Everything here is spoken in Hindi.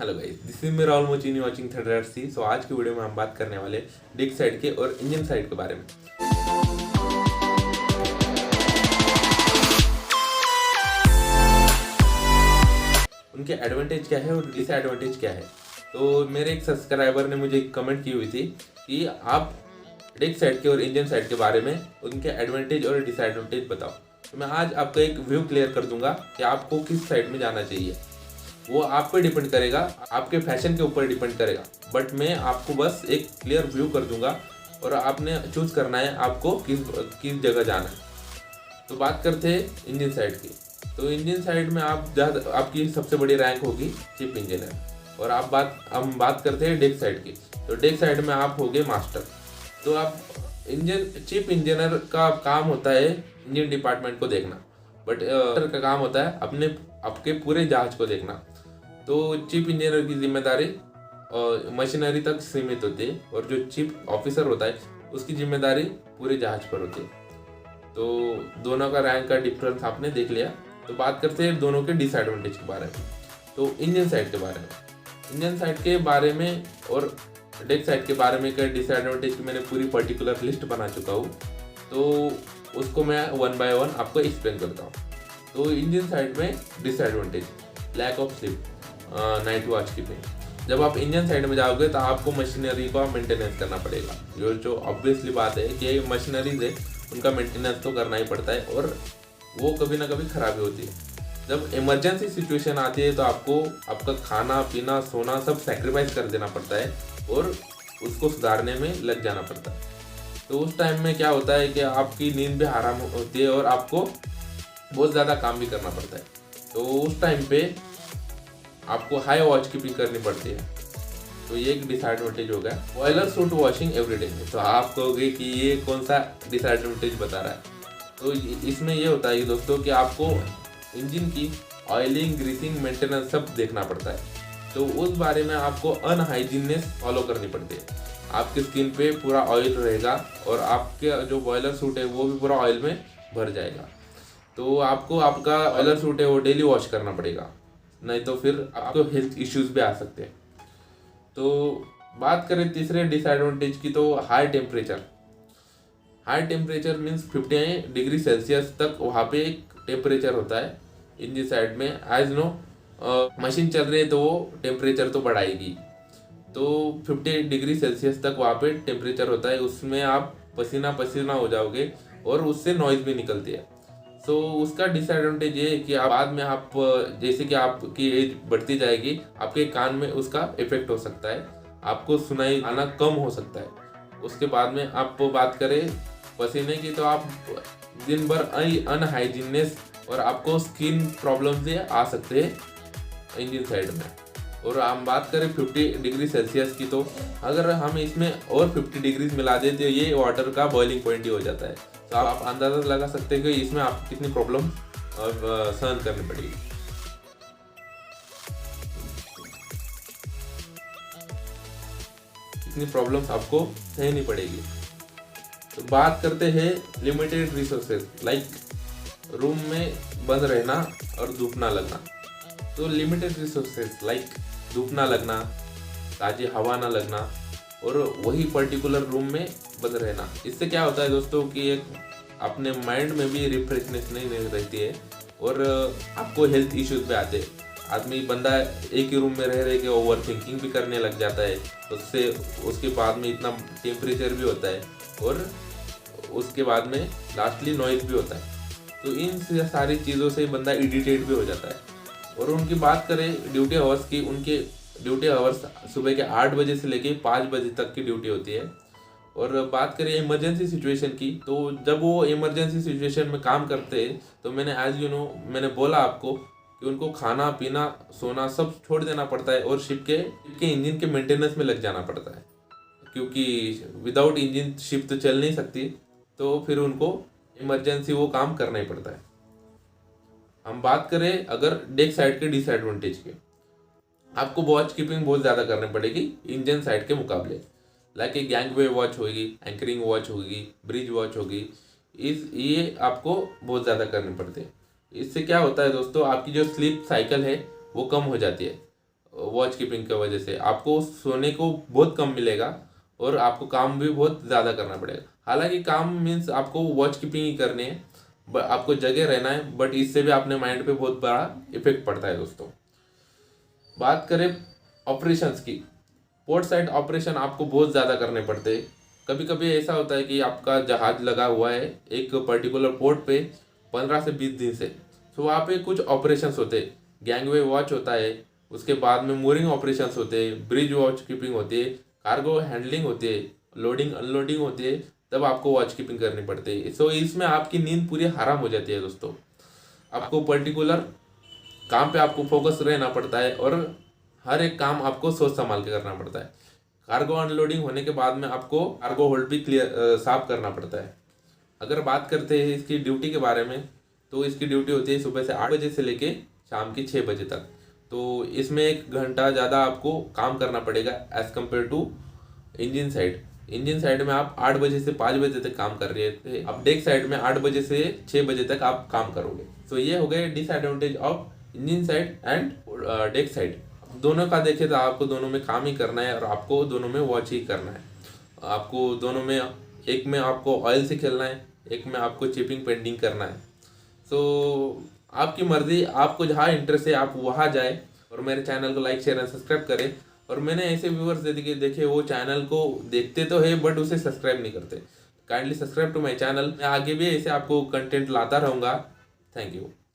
Hello guys, this is me Rahul Mochini watching thunder sea. सो आज की वीडियो में हम बात करने वाले डिग साइड के और इंजन साइड के बारे में। उनके एडवांटेज क्या है और डिसएडवांटेज क्या है। तो मेरे एक सब्सक्राइबर ने मुझे कमेंट की हुई थी कि आप डिग साइड के और इंजन साइड के बारे में उनके एडवांटेज और डिसएडवांटेज बताओ। तो मैं आज आपका एक व्यू क्लियर कर दूंगा कि आपको किस साइड में जाना चाहिए। वो आप पे डिपेंड करेगा, आपके फैशन के ऊपर डिपेंड करेगा, बट मैं आपको बस एक क्लियर व्यू कर दूंगा और आपने चूज करना है आपको किस किस जगह जाना है। तो बात करते हैं इंजन साइड की। तो इंजन साइड में आपकी सबसे बड़ी रैंक होगी चीफ इंजीनियर। और हम बात करते हैं डेक साइड की। तो डेक साइड में आप होगे मास्टर। तो आप चीफ इंजीनियर का काम होता है इंजन डिपार्टमेंट को देखना, बट का काम होता है आपके पूरे जहाज को देखना। तो चीफ इंजीनियर की जिम्मेदारी मशीनरी तक सीमित होती है और जो चीफ ऑफिसर होता है उसकी जिम्मेदारी पूरे जहाज पर होती है। तो दोनों का रैंक का डिफरेंस आपने देख लिया। तो बात करते हैं दोनों के डिसएडवांटेज के बारे में। तो इंजन साइड के बारे में और डेक साइड के बारे में का डिसएडवांटेज की मैंने पूरी पर्टिकुलर लिस्ट बना चुका हूँ। तो उसको मैं वन बाय वन आपको एक्सप्लेन करता हूँ। तो इंजन साइड में disadvantage, lack of sleep, night watch keeping. जब आप इंजन साइड में जाओगे तो आपको मशीनरी का मेंटेनेंस करना पड़ेगा। जो ऑब्वियसली बात है कि मशीनरीज है उनका मेंटेनेंस तो करना ही पड़ता है और वो कभी ना कभी खराबी होती है। जब इमरजेंसी सिचुएशन आती है तो आपको आपका खाना पीना सोना सब सेक्रीफाइस कर देना पड़ता है और उसको सुधारने में लग जाना पड़ता है। तो उस टाइम में क्या होता है कि आपकी नींद भी हराम होती है और आपको बहुत ज़्यादा काम भी करना पड़ता है। तो उस टाइम पे आपको हाई वॉच कीपिंग करनी पड़ती है। तो ये एक डिसएडवांटेज हो गया। Boiler suit washing everyday. तो आप कहोगे कि ये कौन सा डिसएडवांटेज बता रहा है। तो इसमें ये होता है दोस्तों कि आपको इंजन की ऑयलिंग ग्रीसिंग मेंटेनेंस सब देखना पड़ता है। तो उस बारे में आपको अनहाइजीनेस फॉलो करनी पड़ती है। आपकी स्किन पे पूरा ऑयल रहेगा और आपके जो बॉयलर सूट है वो भी पूरा ऑयल में भर जाएगा। तो आपको आपका बॉयलर सूट है वो डेली वॉश करना पड़ेगा, नहीं तो फिर आपको हेल्थ इश्यूज भी आ सकते हैं। तो बात करें तीसरे डिसएडवांटेज की, तो high temperature means 50 degree Celsius तक वहाँ पे एक टेम्परेचर होता है इंजन साइड में। एज नो मशीन चल रही है तो वो टेम्परेचर तो बढ़ाएगी। तो 50 डिग्री सेल्सियस तक वहाँ पे टेम्परेचर होता है, उसमें आप पसीना पसीना हो जाओगे और उससे नॉइज भी निकलती है। तो उसका डिसएडवांटेज ये है कि बाद में आप जैसे कि आपकी एज बढ़ती जाएगी आपके कान में उसका इफेक्ट हो सकता है, आपको सुनाई आना कम हो सकता है। उसके बाद में आप बात करें पसीने की, तो आप दिन भर अनहाइजीनेस और आपको स्किन प्रॉब्लम से आ सकते हैं इंजन साइड में। और हम बात करें 50 डिग्री सेल्सियस की, तो अगर हम इसमें और 50 डिग्रीज मिला दें तो ये वाटर का बॉइलिंग पॉइंट ही हो जाता है। तो आप अंदाजा लगा सकते हैं कि इसमें आपको कितनी प्रॉब्लम सहन करनी पड़ेगी। कितनी प्रॉब्लम्स आपको सहनी पड़ेगी। तो बात करते हैं लिमिटेड रिसोर्सेज, लाइक रूम में बंद रहना और धूप ना लगना। तो लिमिटेड रिसोर्सेज लाइक धूप ना लगना, ताज़ी हवा ना लगना और वही पर्टिकुलर रूम में बंद रहना। इससे क्या होता है दोस्तों कि एक अपने माइंड में भी रिफ्रेशनेस नहीं रहती है और आपको हेल्थ इश्यूज भी आते हैं। बंदा एक ही रूम में रह रहे के ओवर थिंकिंग भी करने लग जाता है, उसके बाद में इतना टेम्परेचर भी होता है और उसके बाद में लास्टली नॉइज भी होता है। तो इन सारी चीज़ों से बंदा इरिटेट भी हो जाता है। और उनकी बात करें ड्यूटी आवर्स की, उनके ड्यूटी आवर्स सुबह के 8 बजे से लेके 5 बजे तक की ड्यूटी होती है। और बात करें इमरजेंसी सिचुएशन की, तो जब वो इमरजेंसी सिचुएशन में काम करते हैं तो मैंने बोला आपको कि उनको खाना पीना सोना सब छोड़ देना पड़ता है और शिप के इंजन के मेंटेनेंस में लग जाना पड़ता है, क्योंकि विदाउट इंजन शिप तो चल नहीं सकती। तो फिर उनको इमरजेंसी वो काम करना ही पड़ता है। हम बात करें अगर डेक साइड के डिसएडवांटेज के, आपको वॉच कीपिंग बहुत ज़्यादा करनी पड़ेगी इंजन साइड के मुकाबले। लाइक एक गैंगवे वॉच होगी, एंकरिंग वॉच होगी, ब्रिज वॉच होगी, ये आपको बहुत ज़्यादा करनी पड़ती है। इससे क्या होता है दोस्तों, आपकी जो स्लीप साइकिल है वो कम हो जाती है वॉच कीपिंग की वजह से आपको सोने को बहुत कम मिलेगा और आपको काम भी बहुत ज़्यादा करना पड़ेगा। हालांकि काम मीन्स आपको वॉच कीपिंग ही करनी है, आपको जगह रहना है, बट इससे भी अपने माइंड पे बहुत बड़ा इफेक्ट पड़ता है दोस्तों। बात करें ऑपरेशंस की, पोर्ट साइड ऑपरेशन आपको बहुत ज़्यादा करने पड़ते हैं। कभी कभी ऐसा होता है कि आपका जहाज लगा हुआ है एक पर्टिकुलर पोर्ट पे 15 से 20 दिन से, तो वहाँ पे कुछ ऑपरेशंस होते हैं। गैंगवे वॉच होता है, उसके बाद में मूरिंग ऑपरेशंस होते हैं, ब्रिज वॉच कीपिंग होती है, कार्गो हैंडलिंग होती है, लोडिंग अनलोडिंग होती है, तब आपको वॉच कीपिंग करनी पड़ती है। सो इसमें आपकी नींद पूरी हराम हो जाती है दोस्तों। आपको पर्टिकुलर काम पे आपको फोकस रहना पड़ता है और हर एक काम आपको सोच संभाल के करना पड़ता है। कार्गो अनलोडिंग होने के बाद में आपको कार्गो होल्ड भी साफ करना पड़ता है। अगर बात करते हैं इसकी ड्यूटी के बारे में, तो इसकी ड्यूटी होती है सुबह से 8 बजे से लेके शाम की 6 बजे तक। तो इसमें 1 घंटा ज़्यादा आपको काम करना पड़ेगा as compared to engine side. Engine side में आप 8 बजे से 5 बजे तक काम कर रहे थे, अब डेक साइड में 8 बजे से 6 बजे तक आप काम करोगे। तो ये हो गए disadvantage of engine side and deck side. दोनों का देखें तो आपको दोनों में काम ही करना है और आपको दोनों में वॉच ही करना है। आपको दोनों में, एक में आपको ऑयल से खेलना है, एक में आपको चिपिंग पेंटिंग करना है। तो आपकी मर्जी, आपको जहाँ इंटरेस्ट है आप वहाँ जाए और मेरे चैनल को लाइक शेयर एंड सब्सक्राइब करें। और मैंने ऐसे व्यूअर्स देखे वो चैनल को देखते तो है बट उसे सब्सक्राइब नहीं करते। Kindly subscribe to my channel. मैं आगे भी ऐसे आपको कंटेंट लाता रहूँगा। Thank you.